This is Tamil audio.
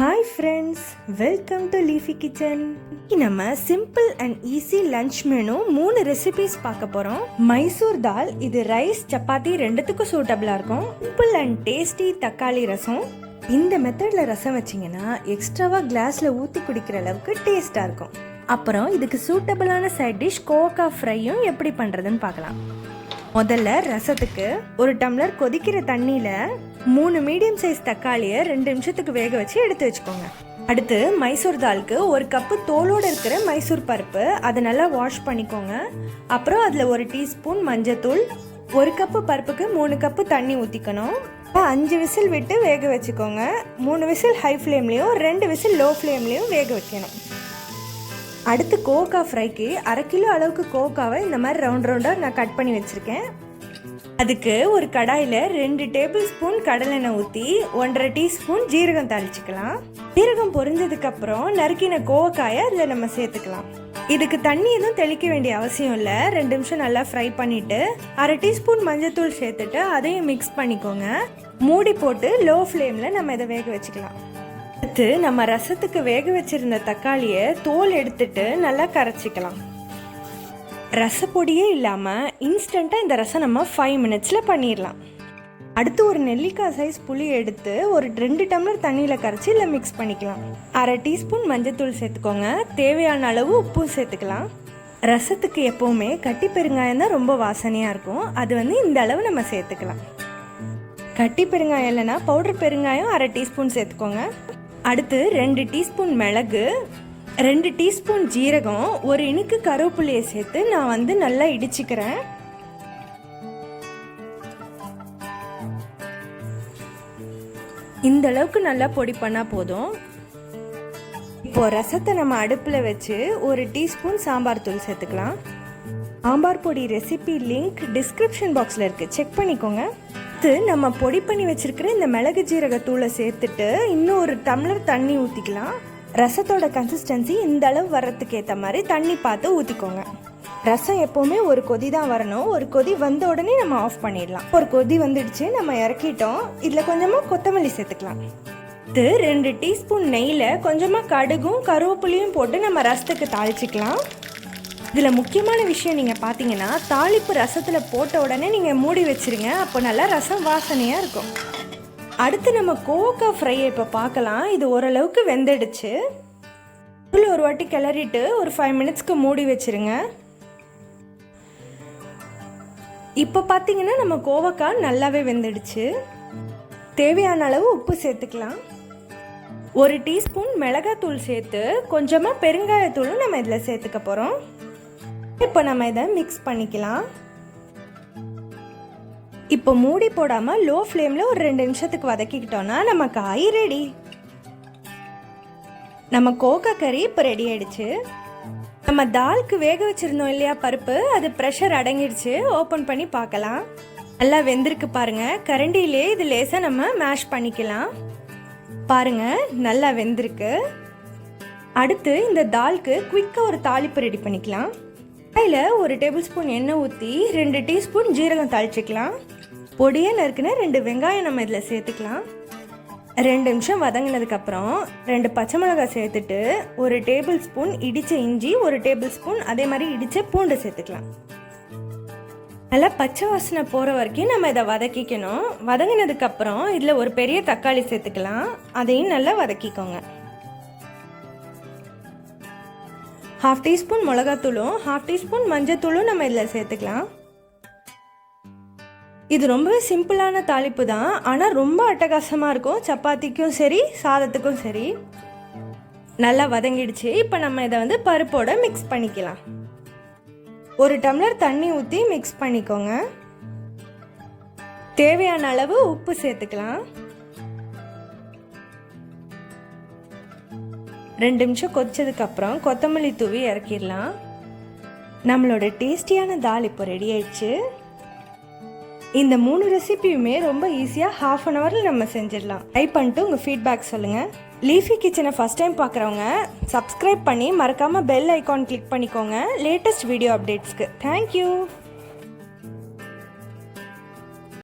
Hi friends, welcome to leafy kitchen. நம்ம simple and easy lunch menu 3 recipes பார்க்க போறோம். Mysore Dal இது ரைஸ் சப்பாத்தி ரெண்டுத்துக்கும் சூட்டபிளா இருக்கும். Simple and tasty தக்காளி ரசம். இந்த மெத்தட்ல ரசம் வச்சீங்கன்னா எக்ஸ்ட்ராவா கிளாஸ்ல ஊத்தி குடிக்கிற அளவுக்கு டேஸ்டா இருக்கும். அப்புறம் இதுக்கு சூட்டபிளான சைட் டிஷ் kovakkai ஃப்ரையும் எப்படி பண்றதுன்னு பார்க்கலாம். முதல்ல ரசத்துக்கு ஒரு டம்ளர் கொதிக்கிற தண்ணியில 3 மீடியம் சைஸ் தக்காளியை 2 நிமிஷத்துக்கு வேக வச்சு எடுத்து வச்சுக்கோங்க. அடுத்து மைசூர் தாலுக்கு ஒரு கப்பு தோலோடு இருக்கிற மைசூர் பருப்பு அதை நல்லா வாஷ் பண்ணிக்கோங்க. அப்புறம் அதில் 1 டீஸ்பூன் மஞ்சத்தூள், 1 கப்பு பருப்புக்கு 3 கப்பு தண்ணி ஊற்றிக்கணும். 5 விசில் விட்டு வேக வச்சுக்கோங்க. 3 விசில் ஹை ஃப்ளேம்லேயும் 2 விசில் லோ ஃப்ளேம்லேயும் வேக வைக்கணும். அடுத்து kovakkai ஃப்ரைக்கு 1/2 கிலோ அளவுக்கு kovakkai இந்த மாதிரி ரவுண்டாக நான் கட் பண்ணி வச்சுருக்கேன். அதுக்கு ஒரு கடாயில் 2 டேபிள் ஸ்பூன் கடலெண்ணெய் ஊற்றி 1/2 டீஸ்பூன் ஜீரகம் தாளிச்சிக்கலாம். ஜீரகம் பொரிஞ்சதுக்கப்புறம் நறுக்கின kovakkai அதில் நம்ம சேர்த்துக்கலாம். இதுக்கு தண்ணி எதுவும் தெளிக்க வேண்டிய அவசியம் இல்லை. 2 நிமிஷம் நல்லா ஃப்ரை பண்ணிவிட்டு 1/2 டீஸ்பூன் மஞ்சத்தூள் சேர்த்துட்டு அதையும் மிக்ஸ் பண்ணிக்கோங்க. மூடி போட்டு லோ ஃப்ளேமில் நம்ம இதை வேக வச்சுக்கலாம். அடுத்து நம்ம ரசத்துக்கு வேக வச்சிருந்த தக்காளியை தோல் எடுத்துட்டு நல்லா கரைச்சிக்கலாம். ரசப்பொடியே இல்லாமல் இன்ஸ்டண்ட்டாக இந்த ரசம் நம்ம 5 மினிட்ஸில் பண்ணிடலாம். அடுத்து ஒரு நெல்லிக்காய் சைஸ் புளி எடுத்து ஒரு 2 டம்ளர் தண்ணியில் கரைச்சி இல்லை மிக்ஸ் பண்ணிக்கலாம். 1/2 டீஸ்பூன் மஞ்சத்தூள் சேர்த்துக்கோங்க. தேவையான அளவு உப்பும் சேர்த்துக்கலாம். ரசத்துக்கு எப்போவுமே கட்டி பெருங்காயம் தான் ரொம்ப வாசனையாக இருக்கும். அது இந்த அளவு நம்ம சேர்த்துக்கலாம். கட்டி பெருங்காயம் இல்லைன்னா பவுடர் பெருங்காயம் 1/2 டீஸ்பூன் சேர்த்துக்கோங்க. அடுத்து 2 டீஸ்பூன் மிளகு, 2 டீஸ்பூன் ஜீரகம், 1 இனுக்கு கருவேப்பிலையை சேர்த்து நான் நல்லா இடிச்சுக்கிறேன். இந்த அளவுக்கு நல்லா பொடி பண்ணால் போதும். இப்போ ரசத்தை நம்ம அடுப்பில் வச்சு 1 டீஸ்பூன் சாம்பார் தூள் சேர்த்துக்கலாம். சாம்பார் பொடி ரெசிபி லிங்க் டிஸ்கிரிப்ஷன் பாக்ஸில் இருக்குது, செக் பண்ணிக்கோங்க. அடுத்து நம்ம பொடி பண்ணி வச்சிருக்கிற இந்த மிளகு ஜீரகத்தூளை சேர்த்துட்டு இன்னும் 1 டம்ளர் தண்ணி ஊற்றிக்கலாம். ரசத்தோட கன்சிஸ்டன்சி இந்த அளவு வர்றதுக்கு ஏற்ற மாதிரி தண்ணி பார்த்து ஊற்றிக்கோங்க. ரசம் எப்போவுமே ஒரு கொதி தான் வரணும். ஒரு கொதி வந்த உடனே நம்ம ஆஃப் பண்ணிடலாம். ஒரு கொதி வந்துடுச்சு, நம்ம இறக்கிட்டோம். இதில் கொஞ்சமாக கொத்தமல்லி சேர்த்துக்கலாம். இது 2 டீஸ்பூன் நெய்யில் கொஞ்சமாக கடுகும் கருவேப்பிலையும் போட்டு நம்ம ரசத்துக்கு தாளிச்சிக்கலாம். இதில் முக்கியமான விஷயம் நீங்கள் பார்த்தீங்கன்னா தாளிப்பு ரசத்தில் போட்ட உடனே நீங்கள் மூடி வச்சுருங்க. அப்போ நல்லா ரசம் வாசனையாக இருக்கும். அடுத்து நம்ம kovakkai ஃப்ரையை இப்போ பார்க்கலாம். இது ஓரளவுக்கு வெந்துடுச்சு. ஒரு வாட்டி கிளறிட்டு ஒரு 5 மினிட்ஸ்க்கு மூடி வச்சுருங்க. இப்போ பார்த்தீங்கன்னா நம்ம kovakkai நல்லாவே வெந்துடுச்சு. தேவையான அளவு உப்பு சேர்த்துக்கலாம். 1 டீஸ்பூன் மிளகாத்தூள் சேர்த்து கொஞ்சமாக பெருங்காயத்தூளும் நம்ம இதில் சேர்த்துக்க போகிறோம். இப்போ நம்ம இதை மிக்ஸ் பண்ணிக்கலாம். இப்போ மூடி போடாமல் லோ ஃப்ளேமில் ஒரு 2 நிமிஷத்துக்கு வதக்கிக்கிட்டோன்னா நம்ம காய் ரெடி. நம்ம kovakkai கறி இப்போ ரெடி ஆயிடுச்சு. நம்ம தாலுக்கு வேக வச்சுருந்தோம் இல்லையா பருப்பு, அது ப்ரெஷர் அடங்கிடுச்சு. ஓப்பன் பண்ணி பார்க்கலாம். நல்லா வெந்திருக்கு பாருங்க. கரண்டியிலே இது லேசாக நம்ம மேஷ் பண்ணிக்கலாம். பாருங்க நல்லா வெந்திருக்கு. அடுத்து இந்த தாலுக்கு குயிக்காக ஒரு தாளிப்பு ரெடி பண்ணிக்கலாம். அதில் 1 டேபிள் ஸ்பூன் எண்ணெய் ஊற்றி 2 டீஸ்பூன் ஜீரகம் தாளிச்சிக்கலாம். பொடியை நறுக்குன 2 வெங்காயம் நம்ம இதில் சேர்த்துக்கலாம். 2 நிமிஷம் வதங்கினதுக்கப்புறம் 2 பச்சை மிளகாய் சேர்த்துட்டு 1 டேபிள் ஸ்பூன் இடித்த இஞ்சி, 1 டேபிள் ஸ்பூன் அதே மாதிரி இடித்த பூண்டு சேர்த்துக்கலாம். நல்லா பச்சை வாசனை போகிற வரைக்கும் நம்ம இதை வதக்கிக்கணும். வதங்கினதுக்கப்புறம் இதில் ஒரு பெரிய தக்காளி சேர்த்துக்கலாம். அதையும் நல்லா வதக்கிக்கோங்க. 1/2 டீஸ்பூன் மிளகாத்தூளும் 1/2 டீஸ்பூன் மஞ்சத்தூளும் நம்ம இதில் சேர்த்துக்கலாம். இது ரொம்பவே சிம்பிளான தாளிப்பு தான், ஆனால் ரொம்ப அட்டகாசமாக இருக்கும். சப்பாத்திக்கும் சரி சாதத்துக்கும் சரி. நல்லா வதங்கிடுச்சு. இப்போ நம்ம இதை பருப்போட மிக்ஸ் பண்ணிக்கலாம். 1 டம்ளர் தண்ணி ஊற்றி மிக்ஸ் பண்ணிக்கோங்க. தேவையான அளவு உப்பு சேர்த்துக்கலாம். 2 நிமிஷம் கொதிச்சதுக்கப்புறம் கொத்தமல்லி தூவி இறக்கிடலாம். நம்மளோட டேஸ்டியான தால் இப்போ ரெடி ஆயிடுச்சு. இந்த 3 ரெசிபியுமே ரொம்ப ஈஸியாக 1/2 ஹவரில் நம்ம செஞ்சிடலாம். ட்ரை பண்ணிட்டு உங்கள் ஃபீட்பேக் சொல்லுங்கள். லீஃபி கிச்சனை ஃபஸ்ட் டைம் பார்க்குறவங்க சப்ஸ்கிரைப் பண்ணி மறக்காமல் பெல் ஐக்கான் கிளிக் பண்ணிக்கோங்க லேட்டஸ்ட் வீடியோ அப்டேட்ஸ்க்கு. தேங்க்யூ.